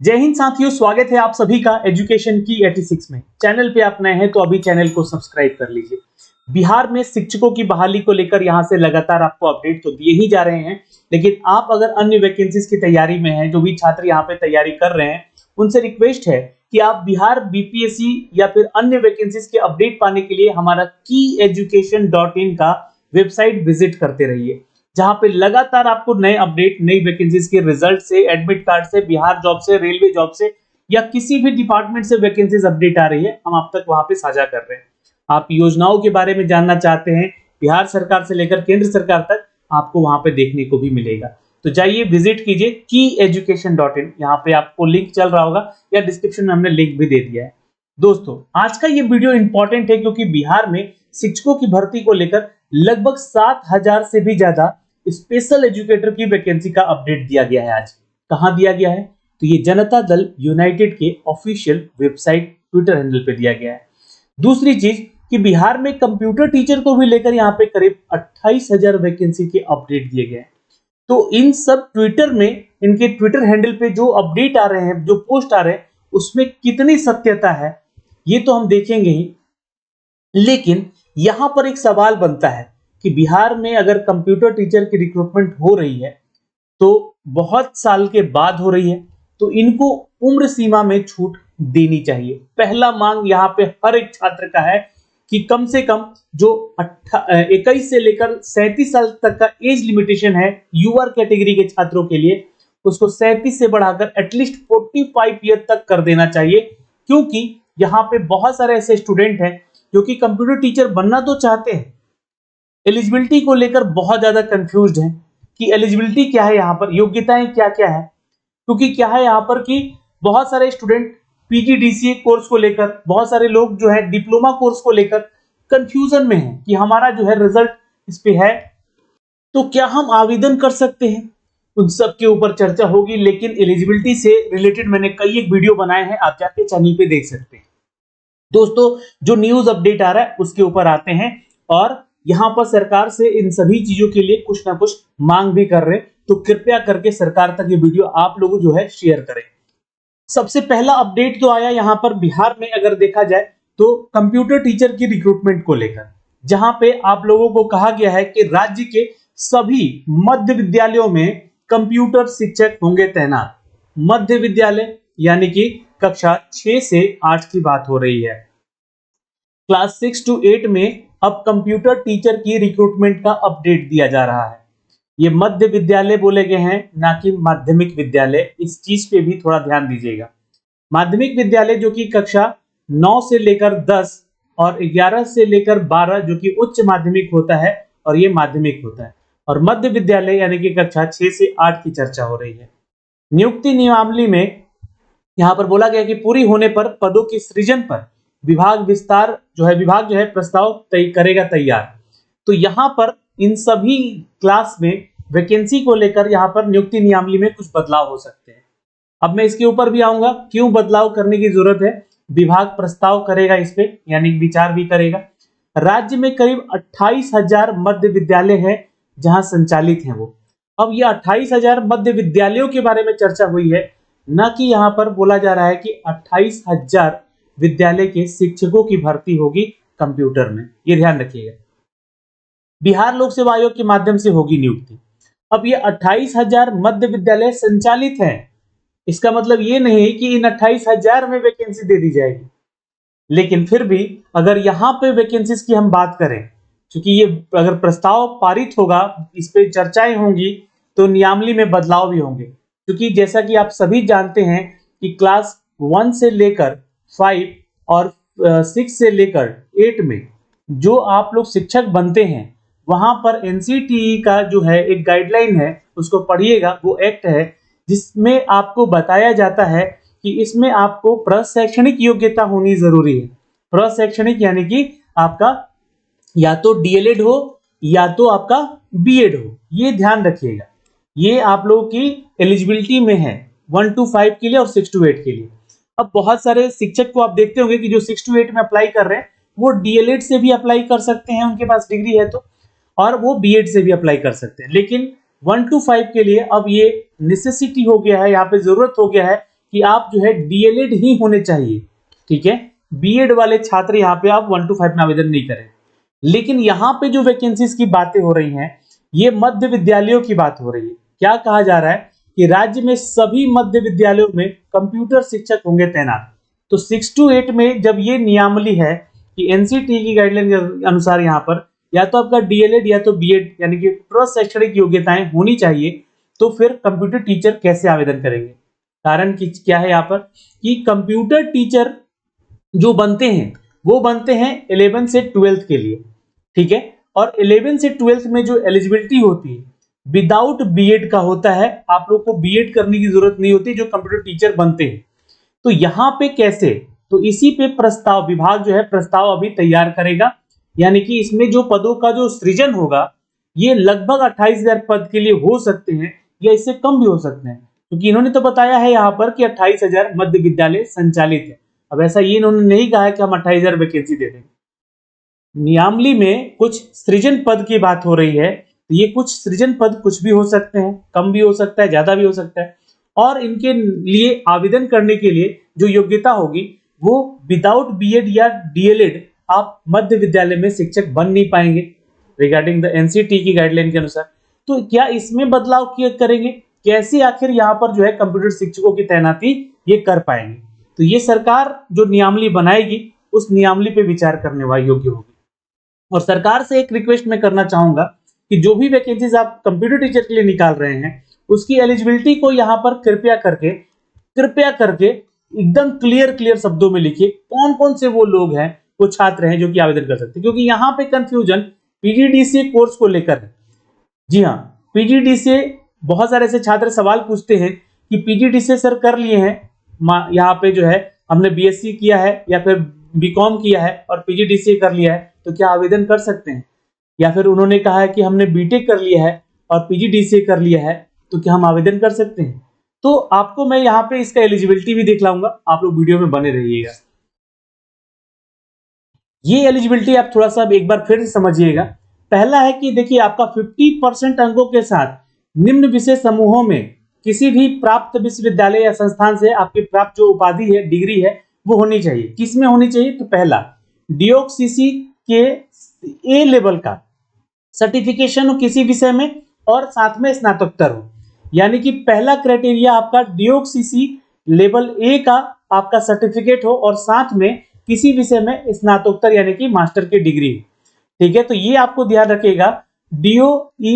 जय हिंद साथियों, स्वागत है आप सभी का एजुकेशन की 86 में। चैनल पे आप नए हैं तो अभी चैनल को सब्सक्राइब कर लीजिए। बिहार में शिक्षकों की बहाली को लेकर यहां से लगातार आपको अपडेट तो दिए ही जा रहे हैं, लेकिन आप अगर अन्य वैकेंसीज की तैयारी में हैं, जो भी छात्र यहां पे तैयारी कर रहे हैं, उनसे रिक्वेस्ट है कि आप बिहार बीपीएससी या फिर अन्य वैकेंसीज के अपडेट पाने के लिए हमारा kyeducation.in का वेबसाइट विजिट करते रहिए, जहां पे लगातार आपको नए अपडेट, नई वैकेंसीज के रिजल्ट से, एडमिट कार्ड से, बिहार जॉब से, रेलवे जॉब से या किसी भी डिपार्टमेंट से वैकेंसीज अपडेट आ रही है, हम आप तक वहां पे साझा कर रहे हैं। आप योजनाओं के बारे में जानना चाहते हैं, बिहार सरकार से लेकर केंद्र सरकार तक आपको वहां पे देखने को भी मिलेगा। तो जाइए विजिट कीजिए kyeducation.in। यहाँ पे आपको लिंक चल रहा होगा या डिस्क्रिप्शन में हमने लिंक भी दे दिया है। दोस्तों, आज का ये वीडियो इंपॉर्टेंट है क्योंकि बिहार में शिक्षकों की भर्ती को लेकर लगभग 7,000 से भी ज्यादा स्पेशल एजुकेटर की वैकेंसी का अपडेट दिया गया है। आज कहां दिया गया है? तो ये जनता दल यूनाइटेड के ऑफिशियल वेबसाइट ट्विटर हैंडल पे दिया गया है। दूसरी चीज कि बिहार में कंप्यूटर टीचर को भी लेकर यहाँ पे करीब 28,000 वैकेंसी के अपडेट दिए गए हैं। तो इन सब ट्विटर में, इनके ट्विटर हैंडल पे जो अपडेट आ रहे हैं, जो पोस्ट आ रहे हैं, उसमें कितनी सत्यता है ये तो हम देखेंगे ही। लेकिन यहां पर एक सवाल बनता है कि बिहार में अगर कंप्यूटर टीचर की रिक्रूटमेंट हो रही है तो बहुत साल के बाद हो रही है, तो इनको उम्र सीमा में छूट देनी चाहिए। पहला मांग यहाँ पे हर एक छात्र का है कि कम से कम जो 21 से लेकर 37 साल तक का एज लिमिटेशन है यूआर कैटेगरी के छात्रों के लिए, उसको 37 से बढ़ाकर एटलीस्ट 45 ईयर तक कर देना चाहिए। क्योंकि यहाँ पे बहुत सारे ऐसे स्टूडेंट हैं जो कि कंप्यूटर टीचर बनना तो चाहते हैं, एलिजिबिलिटी को लेकर बहुत ज्यादा कंफ्यूज्ड हैं कि एलिजिबिलिटी क्या है, यहाँ पर योग्यताएं क्या क्या है। क्योंकि क्या है यहाँ पर कि बहुत सारे स्टूडेंट पीजीडीसीए कोर्स को लेकर, बहुत सारे लोग जो है डिप्लोमा कोर्स को लेकर कंफ्यूजन में हैं कि हमारा जो है रिजल्ट इस पे है तो क्या हम आवेदन कर सकते हैं। उन सब के ऊपर चर्चा होगी, लेकिन एलिजिबिलिटी से रिलेटेड मैंने कई एक वीडियो बनाए हैं, आप जाके चैनल पे देख सकते हैं। दोस्तों, जो न्यूज अपडेट आ रहा है उसके ऊपर आते हैं, और यहां पर सरकार से इन सभी चीजों के लिए कुछ ना कुछ मांग भी कर रहे हैं, तो कृपया करके सरकार तक ये वीडियो आप लोग जो है शेयर करें। सबसे पहला अपडेट तो आया यहां पर बिहार में, अगर देखा जाए तो कंप्यूटर टीचर की रिक्रूटमेंट को लेकर, जहां पे आप लोगों को कहा गया है कि राज्य के सभी मध्य विद्यालयों में कंप्यूटर शिक्षक होंगे तैनात। मध्य विद्यालय यानी कि कक्षा 6 से 8 की बात हो रही है। क्लास 6 to 8 में अब कंप्यूटर टीचर की रिक्रूटमेंट का अपडेट दिया जा रहा है। ये मध्य विद्यालय बोले गए हैं, ना कि माध्यमिक विद्यालय। इस चीज पे भी थोड़ा ध्यान दीजिएगा। माध्यमिक विद्यालय जो कि कक्षा 9 से लेकर 10 और 11 से लेकर 12 जो कि उच्च माध्यमिक होता है, और ये माध्यमिक होता है। और मध्य विद्यालय यानी कि कक्षा 6 से 8 की चर्चा हो रही है। नियुक्ति नियमावली में यहां पर बोला गया कि पूरी होने पर पदों के सृजन पर विभाग जो है प्रस्ताव करेगा तैयार। तो यहां पर इन सभी क्लास में वैकेंसी को लेकर यहां पर नियुक्ति नियमावली में कुछ बदलाव हो सकते हैं। अब मैं इसके ऊपर भी आऊंगा, क्यों बदलाव करने की जरूरत है। विभाग प्रस्ताव करेगा इस पे, यानी विचार भी करेगा। राज्य में करीब 28,000 मध्य विद्यालय है जहां संचालित हैं वो। अब ये 28,000 मध्य विद्यालयों के बारे में चर्चा हुई है, न कि यहां पर बोला जा रहा है कि 28,000 विद्यालय के शिक्षकों की भर्ती होगी कंप्यूटर में। ये ध्यान रखिएगा। बिहार लोक सेवा आयोग के माध्यम से होगी नियुक्ति। अब ये 28,000 मध्य विद्यालय संचालित हैं, इसका मतलब ये नहीं कि इन 28,000 में वैकेंसी दे दी जाएगी। लेकिन फिर भी अगर यहां पे वैकेंसीज की हम बात करें, क्योंकि ये अगर प्रस्ताव पारित होगा, इस पे चर्चाएं होंगी, तो नियमावली में बदलाव भी होंगे। क्योंकि जैसा कि आप सभी जानते हैं कि क्लास 1 से लेकर 5 और 6 से लेकर 8 में जो आप लोग शिक्षक बनते हैं, वहां पर एनसीटीई का जो है एक गाइडलाइन है, उसको पढ़िएगा। वो एक्ट है जिसमें आपको बताया जाता है कि इसमें आपको प्रशैक्षणिक योग्यता होनी जरूरी है। प्रशैक्षणिक यानी कि आपका या तो डीएलएड हो या तो आपका बीएड हो। ये ध्यान रखिएगा, ये आप लोगों की एलिजिबिलिटी में है 1 to 5 के लिए और 6 to 8 के लिए। अब बहुत सारे शिक्षक को आप देखते होंगे कि जो 6 to 8 में अप्लाई कर रहे हैं वो डीएलएड से भी अप्लाई कर सकते हैं, उनके पास डिग्री है तो, और वो बीएड से भी अप्लाई कर सकते हैं। लेकिन 1 to 5 के लिए अब ये नेसेसिटी हो गया है, यहाँ पे जरूरत हो गया है कि आप जो है डीएलएड ही होने चाहिए, ठीक है। बीएड वाले छात्र यहाँ पे आप 1 to 5 में आवेदन नहीं करें। लेकिन यहाँ पे जो वैकेंसीज की बातें हो रही हैं, ये मध्य विद्यालयों की बात हो रही है। क्या कहा जा रहा है कि राज्य में सभी मध्य विद्यालयों में कंप्यूटर शिक्षक होंगे तैनात। तो 6 to 8 में जब ये नियमावली है कि एनसीटी की गाइडलाइन के अनुसार यहाँ पर या तो आपका डीएलएड या तो बीएड यानी कि प्रशैक्षणिक योग्यताएं होनी चाहिए, तो फिर कंप्यूटर टीचर कैसे आवेदन करेंगे। कारण क्या है यहाँ पर कि कंप्यूटर टीचर जो बनते हैं वो बनते हैं 11 से 12 के लिए, ठीक है। और 11 से 12 में जो एलिजिबिलिटी होती है विदाउट बीएड का होता है। आप लोग को बीएड करने की जरूरत नहीं होती जो कंप्यूटर टीचर बनते हैं। तो यहाँ पे कैसे, तो इसी पे प्रस्ताव विभाग जो है प्रस्ताव अभी तैयार करेगा, यानी कि इसमें जो पदों का जो सृजन होगा ये लगभग 28,000 पद के लिए हो सकते हैं या इससे कम भी हो सकते हैं, क्योंकि इन्होंने तो बताया है यहाँ पर कि 28,000 मध्य विद्यालय संचालित है। अब ऐसा ये इन्होंने नहीं कहा है कि हम 28,000 वैकेंसी दे देंगे। नियमावली में कुछ सृजन पद की बात हो रही है, तो ये कुछ सृजन पद कुछ भी हो सकते हैं, कम भी हो सकता है, ज्यादा भी हो सकता है। और इनके लिए आवेदन करने के लिए जो योग्यता होगी वो विदाउट बीएड या डीएलएड आप मध्य विद्यालय में शिक्षक बन नहीं पाएंगे रिगार्डिंग द एनसीटी की गाइडलाइन के अनुसार। तो क्या इसमें बदलाव किए करेंगे, कैसे आखिर यहाँ पर जो है कंप्यूटर शिक्षकों की तैनाती ये कर पाएंगे। तो ये सरकार जो नियमावली बनाएगी उस नियमावली पे विचार करने वाली योग्य होगी। और सरकार से एक रिक्वेस्ट मैं करना चाहूंगा कि जो भी वैकेंसीज आप कंप्यूटर टीचर के लिए निकाल रहे हैं उसकी एलिजिबिलिटी को यहाँ पर कृपया करके एकदम क्लियर शब्दों में लिखिए कौन कौन से वो लोग हैं, वो छात्र हैं जो कि आवेदन कर सकते हैं। क्योंकि यहाँ पे कंफ्यूजन पीजीडीसीए कोर्स को लेकर है। जी हाँ, पीजीडीसीए बहुत सारे ऐसे छात्र सवाल पूछते हैं कि पीजीडीसीए सर कर लिए हैं, यहाँ पे जो है हमने बीएससी किया है या फिर बीकॉम किया है और पीजीडीसीए कर लिया है, तो क्या आवेदन कर सकते हैं। या फिर उन्होंने कहा है कि हमने बीटेक कर लिया है और पीजीडीसीए कर लिया है, तो क्या हम आवेदन कर सकते हैं। तो आपको मैं यहाँ पे इसका एलिजिबिलिटी भी दिखलाऊंगा, आप लोग वीडियो में बने रहिएगा। ये एलिजिबिलिटी आप थोड़ा सा एक बार फिर से समझिएगा। पहला है कि देखिए आपका 50% अंकों के साथ निम्न विषय समूहों में किसी भी प्राप्त विश्वविद्यालय या संस्थान से आपकी प्राप्त जो उपाधि है, डिग्री है, वो होनी चाहिए। किस में होनी चाहिए, तो पहला डीओसीसी के ए लेवल का सर्टिफिकेशन हो किसी विषय में और साथ में स्नातकोत्तर हो। यानी कि पहला क्राइटेरिया आपका डीओसीसी लेवल ए का आपका सर्टिफिकेट हो और साथ में किसी विषय में स्नातकोत्तर यानी कि मास्टर की डिग्री, ठीक है। तो ये आपको ध्यान रखिएगा, DOECACC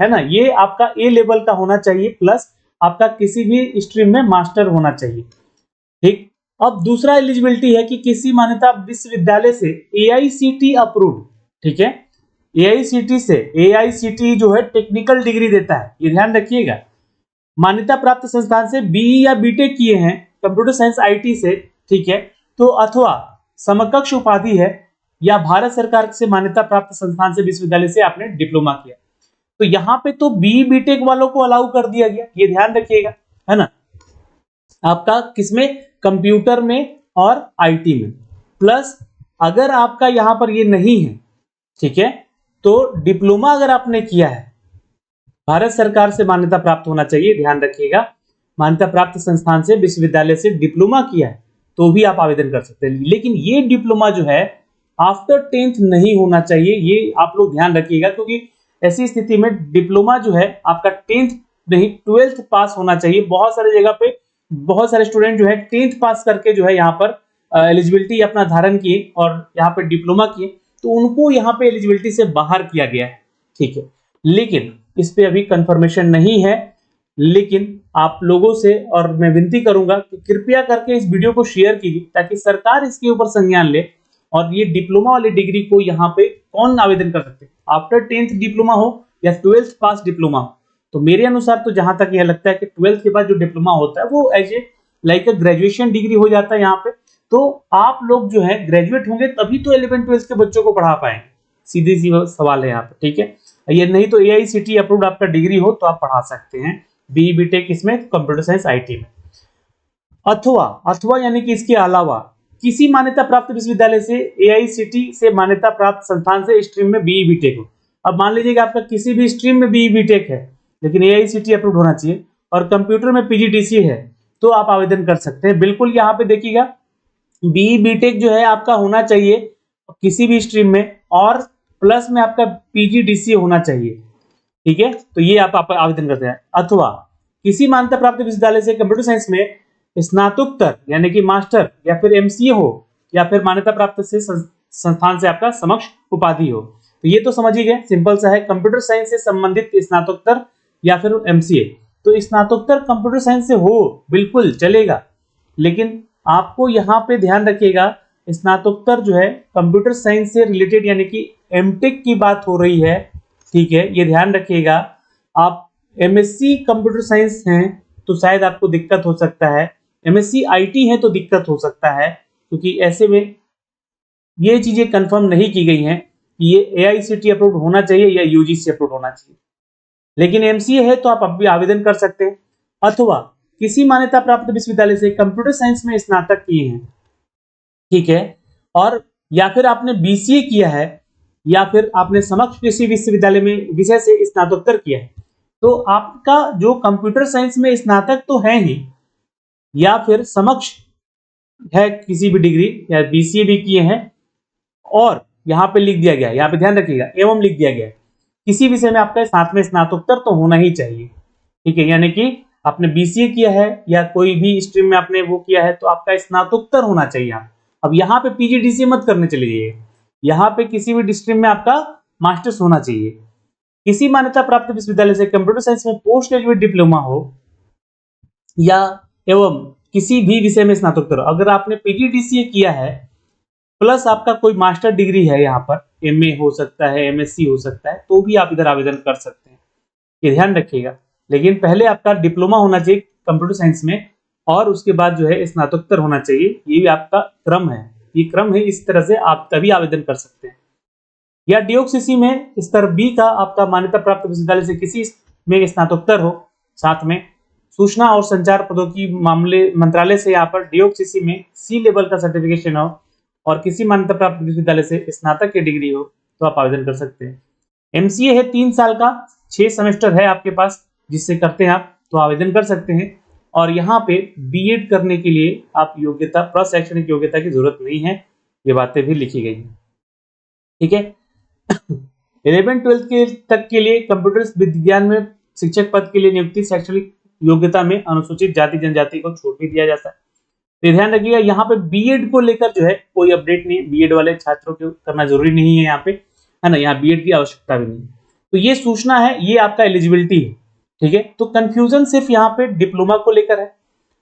है ना, ये आपका ए लेवल का होना चाहिए प्लस आपका किसी भी स्ट्रीम में मास्टर होना चाहिए, ठीक। अब दूसरा एलिजिबिलिटी है कि किसी मान्यता विश्वविद्यालय से AICTE अप्रूव्ड, ठीक है। AICTE जो है टेक्निकल डिग्री देता है, ये ध्यान रखिएगा। मान्यता प्राप्त संस्थान से बीई या बीटेक किए हैं कंप्यूटर साइंस आईटी से, ठीक है, तो अथवा समकक्ष उपाधि है या भारत सरकार से मान्यता प्राप्त संस्थान से विश्वविद्यालय से आपने डिप्लोमा किया, तो यहाँ पे तो बीई बीटेक वालों को अलाउ कर दिया गया, ये ध्यान रखिएगा, है ना। आपका किसमें, कंप्यूटर में और आईटी में। प्लस अगर आपका यहाँ पर ये नहीं है, ठीक है, तो डिप्लोमा अगर आपने किया है, भारत सरकार से मान्यता प्राप्त होना चाहिए, ध्यान रखिएगा। मान्यता प्राप्त संस्थान से विश्वविद्यालय से डिप्लोमा किया है तो भी आप आवेदन कर सकते हैं। लेकिन ये डिप्लोमा जो है आफ्टर 10th नहीं होना चाहिए, ये आप लोग ध्यान रखिएगा, क्योंकि ऐसी स्थिति में डिप्लोमा जो है आपका 10th नहीं 12th पास होना चाहिए। बहुत सारे जगह पे बहुत सारे स्टूडेंट जो है 10th पास करके जो है यहाँ पर एलिजिबिलिटी अपना धारण किए और यहाँ पर डिप्लोमा किए, तो उनको यहाँ पे एलिजिबिलिटी से बाहर किया गया है, ठीक है। लेकिन इस पे अभी कंफर्मेशन नहीं है, लेकिन आप लोगों से और मैं विनती करूंगा कि कृपया करके इस वीडियो को शेयर कीजिए ताकि सरकार इसके ऊपर संज्ञान ले और ये डिप्लोमा वाली डिग्री को यहाँ पे कौन आवेदन कर सकते हैं, आफ्टर 10th डिप्लोमा हो या 12th पास डिप्लोमा हो। तो मेरे अनुसार तो जहां तक यह लगता है कि 12th के बाद जो डिप्लोमा होता है वो as a like graduation degree हो जाता है यहाँ पे। तो आप लोग जो है ग्रेजुएट होंगे तभी तो 11-12 के बच्चों को पढ़ा पाएंगे, सीधी सी सवाल है यहाँ पे, ठीक है। ये नहीं तो AICTE अप्रूव्ड आपका डिग्री हो तो आप पढ़ा सकते हैं बीई बीटेक इसमें कंप्यूटर साइंस आईटी में। अथवा यानी कि इसके अलावा किसी मान्यता प्राप्त विश्वविद्यालय से AICTE से मान्यता प्राप्त संस्थान से स्ट्रीम में बीई बीटेक हो। अब मान लीजिए कि आपका किसी भी स्ट्रीम में बीई बीटेक है लेकिन AICTE अप्रूव्ड होना चाहिए, और कंप्यूटर में पीजीडीसी है तो आप आवेदन कर सकते हैं। बिल्कुल यहाँ पे देखिएगा बीई बीटेक जो है आपका होना चाहिए किसी भी स्ट्रीम में, और प्लस में आपका पीजीडीसी होना चाहिए, ठीक है। तो ये आप आवेदन करते हैं। अथवा किसी मान्यता प्राप्त विश्वविद्यालय से कंप्यूटर साइंस में स्नातकोत्तर यानी कि मास्टर या फिर एमसीए हो, या फिर मान्यता प्राप्त से संस्थान से आपका समक्ष उपाधि हो। तो ये तो समझ ही गए, सिंपल सा है, कंप्यूटर साइंस से संबंधित स्नातकोत्तर या फिर एमसीए। तो स्नातकोत्तर कंप्यूटर साइंस से हो बिल्कुल चलेगा, लेकिन आपको यहाँ पे ध्यान रखिएगा स्नातकोत्तर जो है कंप्यूटर साइंस से रिलेटेड यानी कि एमटेक की बात हो रही है, ठीक है, ये ध्यान रखिएगा। आप एमएससी कंप्यूटर साइंस हैं तो शायद आपको दिक्कत हो सकता है, एमएससी आईटी है तो दिक्कत हो सकता है, क्योंकि ऐसे में ये चीजें कंफर्म नहीं की गई हैं कि ये एआईसीटी अप्रूव्ड होना चाहिए या यूजीसी अप्रूव्ड होना चाहिए। लेकिन एमसीए है तो आप अब भी आवेदन कर सकते हैं। अथवा किसी मान्यता प्राप्त विश्वविद्यालय से कंप्यूटर साइंस में स्नातक किए हैं, ठीक है, और या फिर आपने बीसीए किया है या फिर आपने समक्ष किसी विश्वविद्यालय में विषय से स्नातकोत्तर किया है, तो आपका जो कंप्यूटर साइंस में स्नातक तो है ही, या फिर समक्ष है किसी भी डिग्री या बीसीए भी किए हैं, और यहाँ पे लिख दिया गया है, यहाँ पे ध्यान रखिएगा एवं लिख दिया गया है किसी विषय में आपका साथ में स्नातकोत्तर तो होना ही चाहिए, ठीक है। यानी कि आपने बीसीए किया है या कोई भी स्ट्रीम में आपने वो किया है तो आपका स्नातकोत्तर होना चाहिए। अब यहाँ पे पीजीडीसी मत करने चले जाइए, यहाँ पे किसी भी स्ट्रीम में आपका मास्टर्स होना चाहिए। किसी मान्यता प्राप्त विश्वविद्यालय से कंप्यूटर साइंस में पोस्ट ग्रेजुएट डिप्लोमा हो या एवं किसी भी विषय में स्नातकोत्तर, अगर आपने पीजीडीसीए किया है प्लस आपका कोई मास्टर डिग्री है, यहाँ पर एमए हो सकता है, एमएससी हो सकता है, तो भी आप इधर आवेदन कर सकते हैं, ये ध्यान रखिएगा। लेकिन पहले आपका डिप्लोमा होना चाहिए कंप्यूटर साइंस में, और उसके बाद जो है स्नातकोत्तर होना चाहिए। ये भी आपका क्रम है, ये क्रम है, इस तरह से आप तभी आवेदन कर सकते हैं। या डीओक्सीसी में स्तर बी का आपका मान्यता प्राप्त विश्वविद्यालय से किसी में स्नातकोत्तर हो, साथ में सूचना और संचार प्रौद्योगिकी मामले मंत्रालय से यहाँ पर डीओक्सीसी में सी लेवल का सर्टिफिकेशन हो, और किसी मान्यता प्राप्त विश्वविद्यालय से स्नातक की डिग्री हो, तो आप आवेदन कर सकते हैं। एमसीए है 3 साल का, 6 सेमेस्टर है आपके पास जिससे करते हैं आप, तो आवेदन कर सकते हैं। और यहाँ पे बीएड करने के लिए आप योग्यता प्रशैक्षणिक योग्यता की जरूरत नहीं है, ये बातें भी लिखी गई हैं, ठीक है। 11-12 के तक के लिए कंप्यूटर विज्ञान में शिक्षक पद के लिए नियुक्ति शैक्षणिक योग्यता में अनुसूचित जाति जनजाति को छूट भी दिया जाता है। तो ध्यान रखिएगा यहाँ पे बीएड को लेकर जो है कोई अपडेट नहीं, बीएड वाले छात्रों को करना जरूरी नहीं है यहाँ पे, है ना, यहाँ बीएड की आवश्यकता भी नहीं। तो ये सूचना है, ये आपका एलिजिबिलिटी है, ठीक है। तो कंफ्यूजन सिर्फ यहाँ पे डिप्लोमा को लेकर है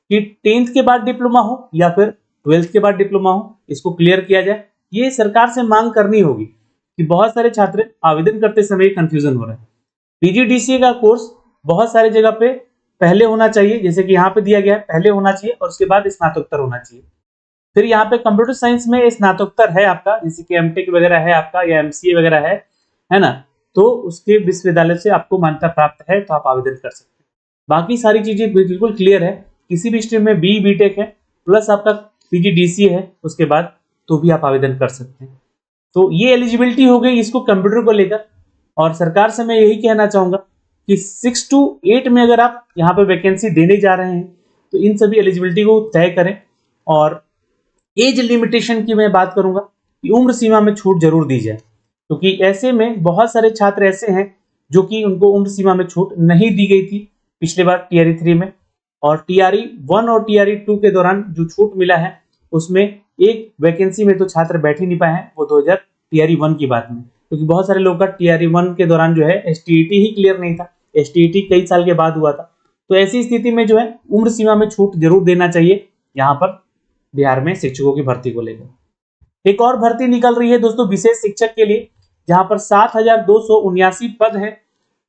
कि 10th के बाद डिप्लोमा हो या फिर 12th के बाद डिप्लोमा हो, इसको क्लियर किया जाए। ये सरकार से मांग करनी होगी कि बहुत सारे छात्र आवेदन करते समय कंफ्यूजन हो रहा है। पीजीडीसीए का कोर्स बहुत सारी जगह पे पहले होना चाहिए, जैसे कि यहाँ पे दिया गया है पहले होना चाहिए और उसके बाद स्नातकोत्तर होना चाहिए। फिर यहाँ पे कंप्यूटर साइंस में स्नातकोत्तर है आपका, जैसे कि एमटेक वगैरह है आपका या एमसीए वगैरह है ना, तो उसके विश्वविद्यालय से आपको मान्यता प्राप्त है तो आप आवेदन कर सकते हैं। बाकी सारी चीजें बिल्कुल क्लियर है, किसी भी स्ट्रीम में बी बीटेक है प्लस आपका पीजीडीसीए है उसके बाद, तो भी आप आवेदन कर सकते हैं। तो ये एलिजिबिलिटी हो गई इसको कंप्यूटर को लेकर। और सरकार से मैं यही कहना चाहूंगा कि 6 to 8 में अगर आप यहाँ पे वैकेंसी देने जा रहे हैं तो इन सभी एलिजिबिलिटी को तय करें। और एज लिमिटेशन की मैं बात करूंगा कि उम्र सीमा में छूट जरूर दी जाए, क्योंकि ऐसे में बहुत सारे छात्र ऐसे हैं जो कि उनको उम्र सीमा में छूट नहीं दी गई थी पिछले बार टीआरई 3 में, और टीआरई 1 और टीआरई 2 के दौरान जो छूट मिला है उसमें एक वैकेंसी में तो छात्र बैठ ही नहीं पाए हैं, वो 2000 टीआरई 1 की बात में, क्योंकि बहुत सारे लोग का टीआरई 1 के दौरान जो है एसटीईटी ही क्लियर नहीं था, एसटीईटी कई साल के बाद हुआ था। तो ऐसी स्थिति में जो है उम्र सीमा में छूट जरूर देना चाहिए यहाँ पर बिहार में शिक्षकों की भर्ती को लेकर। एक और भर्ती निकल रही है दोस्तों विशेष शिक्षक के लिए, जहां पर 7279 पद हैं।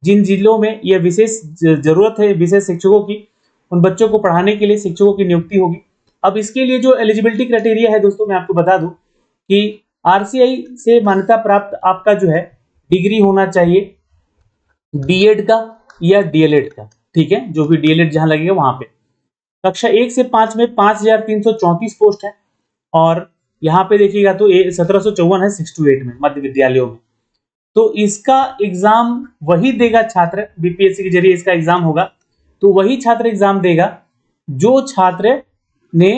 जिन जिलों में यह विशेष जरूरत है विशेष शिक्षकों की, उन बच्चों को पढ़ाने के लिए शिक्षकों की नियुक्ति होगी। अब इसके लिए जो एलिजिबिलिटी क्राइटेरिया है दोस्तों, मैं आपको बता दूं कि आरसीआई से मान्यता प्राप्त आपका जो है डिग्री होना चाहिए बीएड का या डीएलएड का, ठीक है, जो भी डीएलएड जहां लगेगा वहां पे। कक्षा 1 से 5 में 5334 पोस्ट है, और यहाँ पे देखिएगा तो 1754 है 6 to 8 में मध्य विद्यालयों में। तो इसका एग्जाम वही देगा छात्र, बीपीएससी के जरिए इसका एग्जाम होगा तो वही छात्र एग्जाम देगा जो छात्र ने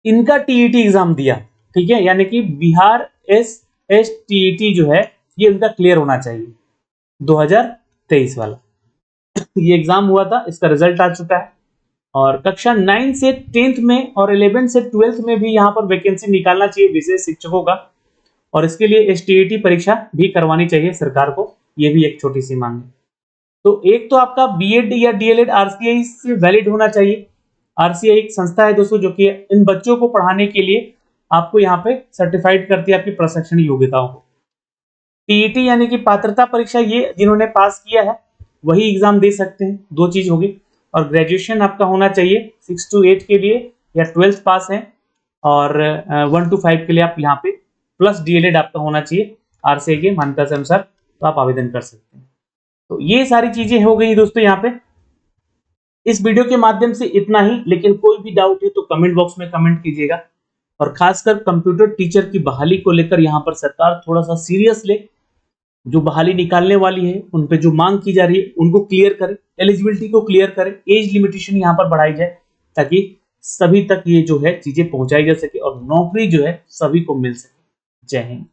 इनका टीईटी एग्जाम दिया, ठीक है, यानी कि बिहार SSTET जो है ये उनका क्लियर होना चाहिए 2023 वाला। ये एग्जाम हुआ था, इसका रिजल्ट आ चुका है और कक्षा 9 से 10th में और 11 से 12th में भी यहाँ पर वैकेंसी निकालना चाहिए विशेष शिक्षकों का, और इसके लिए STET परीक्षा भी करवानी चाहिए सरकार को, ये भी एक छोटी सी मांग है। तो एक तो आपका बीएड या डीएलएड RCI से वैलिड होना चाहिए। RCI एक संस्था है दोस्तों जो कि इन बच्चों को पढ़ाने के लिए आपको यहाँ पे सर्टिफाइड करती है आपकी प्रशिक्षण योग्यताओं को। टीईटी यानी कि पात्रता परीक्षा, ये जिन्होंने पास किया है वही एग्जाम दे सकते हैं, दो चीज होगी। और ग्रेजुएशन आपका होना चाहिए 6 to 8 के लिए या 12th पास है, और 1 to 5 के लिए आप यहाँ पे प्लस डीएलएड आपका होना चाहिए RCI के मान्यता से अनुसार, तो आप आवेदन कर सकते हैं। तो ये सारी चीजें हो गई दोस्तों यहाँ पे इस वीडियो के माध्यम से इतना ही। लेकिन कोई भी डाउट है तो कमेंट बॉक्स में कमेंट कीजिएगा, और खासकर कंप्यूटर टीचर की बहाली को लेकर यहाँ पर सरकार थोड़ा सा सीरियस ले, जो बहाली निकालने वाली है उन पे जो मांग की जा रही है उनको क्लियर करे, एलिजिबिलिटी को क्लियर करे, एज लिमिटेशन यहाँ पर बढ़ाई जाए ताकि सभी तक ये जो है चीजें पहुंचाई जा सके और नौकरी जो है सभी को मिल सके। जय हिंद।